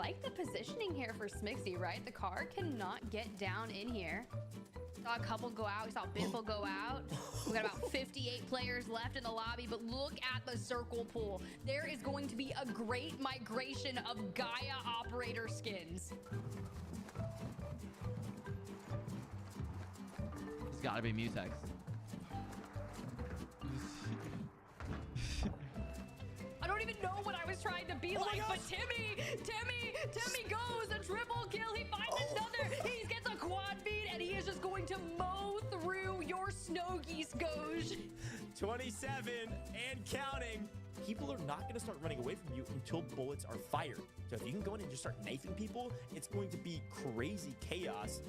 like the positioning here for Smixy, right? The car cannot get down in here. Saw a couple go out. We saw Biffle go out. We got about 58 players left in the lobby, but look at the circle pool. There is going to be a great migration of Gaia operator skins. It's gotta be Mutex. I don't even know what I was trying to be like, but Timmy goes a triple kill. He finds another. He gets a quad feed, and he is just going to mow through your snow geese, Goj. 27 and counting. People are not going to start running away from you until bullets are fired. So if you can go in and just start knifing people, it's going to be crazy chaos,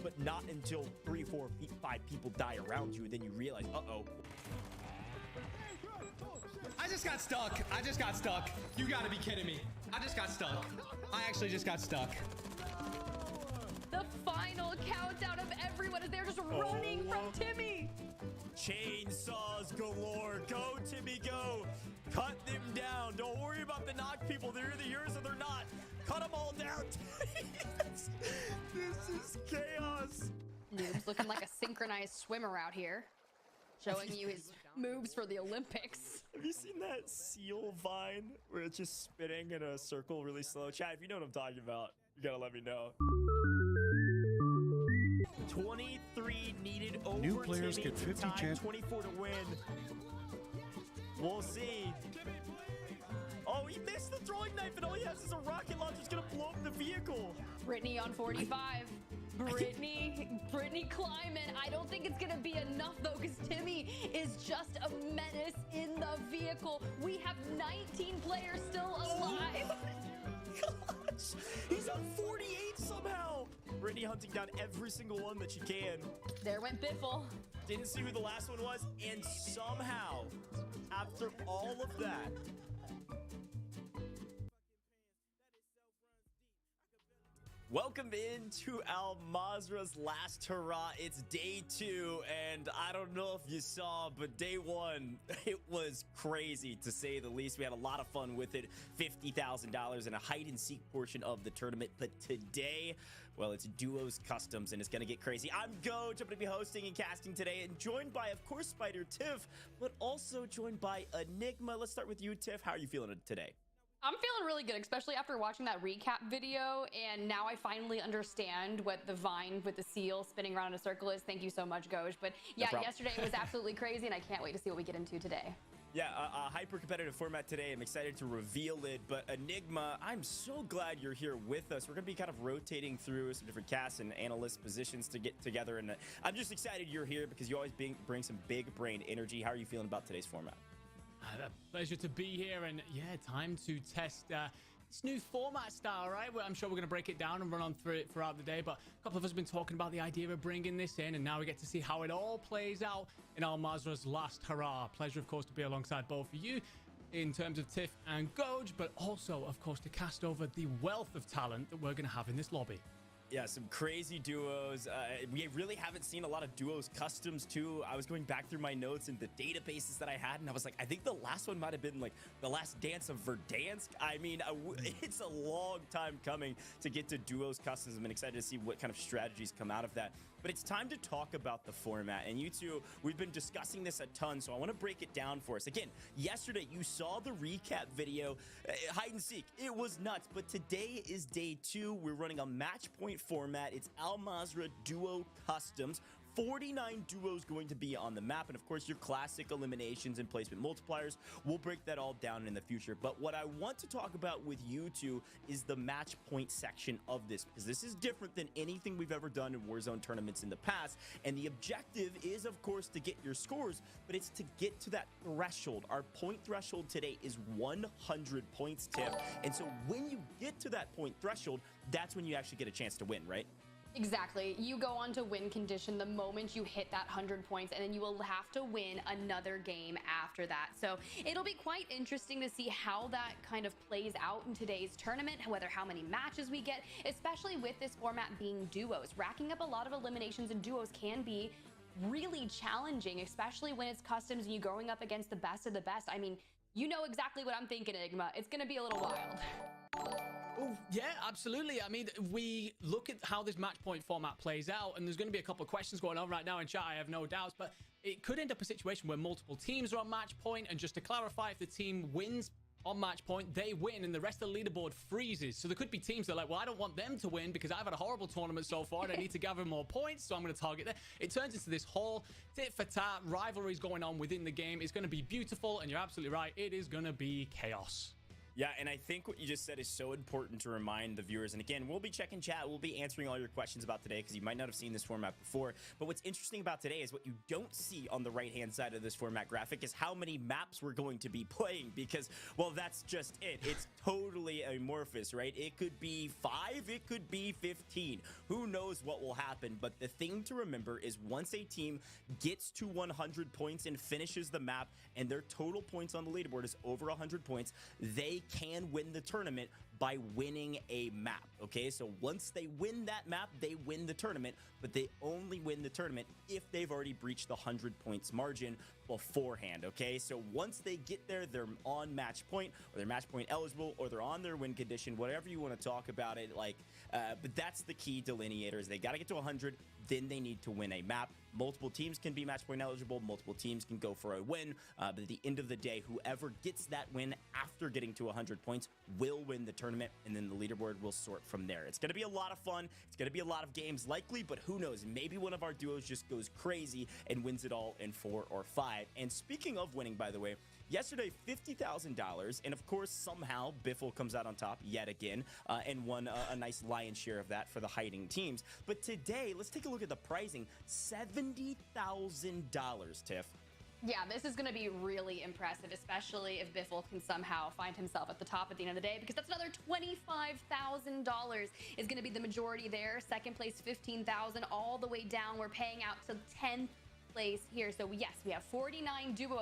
but not until 3, 4, 5 people die around you. And then you realize, uh-oh. I just got stuck. I just got stuck. You gotta be kidding me. I just got stuck. I actually just got stuck. The final countdown of everyone as they're just running from Timmy. Chainsaws galore. Go, Timmy, go. Cut them down. Don't worry about the knock people. They're either yours or they're not. Cut them all down. This is chaos. Noob's looking like a synchronized swimmer out here, showing you his moves for the Olympics. Have you seen that seal vine where it's just spinning in a circle really slow? Chat, if you know what I'm talking about, you gotta let me know. 23 needed over. New players Timmy get 50 to tie, chance. 24 to win. We'll see. Oh, he missed the throwing knife, and all he has is a rocket launcher. It's gonna blow up the vehicle. Brittany on 45. Brittany climbing. I don't think it's gonna be enough though, because Timmy is just a menace in the vehicle. We have 19 players still alive. Oh, gosh, he's on 48 somehow. Brittany hunting down every single one that she can. There went Biffle. Didn't see who the last one was, and somehow, after all of that, welcome into Al Mazrah's last hurrah. It's day 2, and I don't know if you saw, but day 1, it was crazy to say the least. We had a lot of fun with it. $50,000 in a hide and seek portion of the tournament. But today, well, it's duos customs, and it's gonna get crazy. I'm Goj. I'm gonna be hosting and casting today, and joined by, of course, Spider Tiff, but also joined by Enigma. Let's start with you, Tiff. How are you feeling today? I'm feeling really good, especially after watching that recap video, and now I finally understand what the vine with the seal spinning around in a circle is. Thank you so much, Goj. But yeah, yesterday was absolutely crazy, and I can't wait to see what we get into today. Yeah, a hyper-competitive format today. I'm excited to reveal it, but Enigma, I'm so glad you're here with us. We're going to be kind of rotating through some different casts and analyst positions to get together, and I'm just excited you're here because you always bring some big brain energy. How are you feeling about today's format? A pleasure to be here, and yeah, time to test this new format style, right? Well, I'm sure we're going to break it down and run on through it throughout the day, but a couple of us have been talking about the idea of bringing this in, and now we get to see how it all plays out in Al Mazrah's last hurrah. Pleasure, of course, to be alongside both of you in terms of Tiff and Goj, but also, of course, to cast over the wealth of talent that we're going to have in this lobby. Yeah, some crazy duos. We really haven't seen a lot of duos customs too. I was going back through my notes and the databases that I had, and I was like, I think the last one might have been like the last dance of Verdansk. I mean, it's a long time coming to get to duos customs. I'm excited to see what kind of strategies come out of that. But it's time to talk about the format. And you two, we've been discussing this a ton, so I want to break it down for us. Again, yesterday you saw the recap video, hide and seek. It was nuts, but today is day 2. We're running a match point format. It's Al Mazrah Duo Customs. 49 duos going to be on the map, and of course your classic eliminations and placement multipliers. We'll break that all down in the future, but what I want to talk about with you two is the match point section of this, because this is different than anything we've ever done in Warzone tournaments in the past, and the objective is of course to get your scores, but it's to get to that threshold. Our point threshold today is 100 points, Tiff, and so when you get to that point threshold, that's when you actually get a chance to win, right? Exactly. You go on to win condition the moment you hit that 100 points, and then you will have to win another game after that. So it'll be quite interesting to see how that kind of plays out in today's tournament, whether how many matches we get, especially with this format being duos. Racking up a lot of eliminations in duos can be really challenging, especially when it's customs and you going up against the best of the best. I mean, you know exactly what I'm thinking, Enigma. It's going to be a little wild. Oh, yeah, absolutely. I mean, we look at how this match point format plays out, and there's going to be a couple of questions going on right now in chat, I have no doubts, but it could end up a situation where multiple teams are on match point, and just to clarify, if the team wins on match point, they win, and the rest of the leaderboard freezes. So there could be teams that are like, well, I don't want them to win because I've had a horrible tournament so far and I need to gather more points, so I'm going to target them. It turns into this whole tit for tat rivalries going on within the game. It's going to be beautiful, and you're absolutely right, it is going to be chaos. Yeah, and I think what you just said is so important to remind the viewers. And again, we'll be checking chat. We'll be answering all your questions about today because you might not have seen this format before. But what's interesting about today is what you don't see on the right-hand side of this format graphic is how many maps we're going to be playing because, well, that's just it. It's totally amorphous, right? It could be 5, it could be 15. Who knows what will happen? But the thing to remember is once a team gets to 100 points and finishes the map and their total points on the leaderboard is over 100 points, they can win the tournament by winning a map. Okay, so once they win that map, they win the tournament, but they only win the tournament if they've already breached the 100 points margin beforehand. Okay, so once they get there, they're on match point, or they're match point eligible, or they're on their win condition, whatever you want to talk about it like. But that's the key delineator is they got to get to 100, then they need to win a map. Multiple teams can be match point eligible, multiple teams can go for a win, but at the end of the day, whoever gets that win after getting to 100 points will win the tournament, and then the leaderboard will sort from there. It's going to be a lot of fun. It's going to be a lot of games likely, but who knows? Maybe one of our duos just goes crazy and wins it all in 4 or 5. And speaking of winning, by the way, yesterday, $50,000, and of course, somehow, Biffle comes out on top yet again and won a nice lion's share of that for the hiding teams. But today, let's take a look at the pricing. $70,000, Tiff. Yeah, this is going to be really impressive, especially if Biffle can somehow find himself at the top at the end of the day, because that's another $25,000 is going to be the majority there. Second place, $15,000, all the way down. We're paying out to 10th place here. So yes, we have 49 duo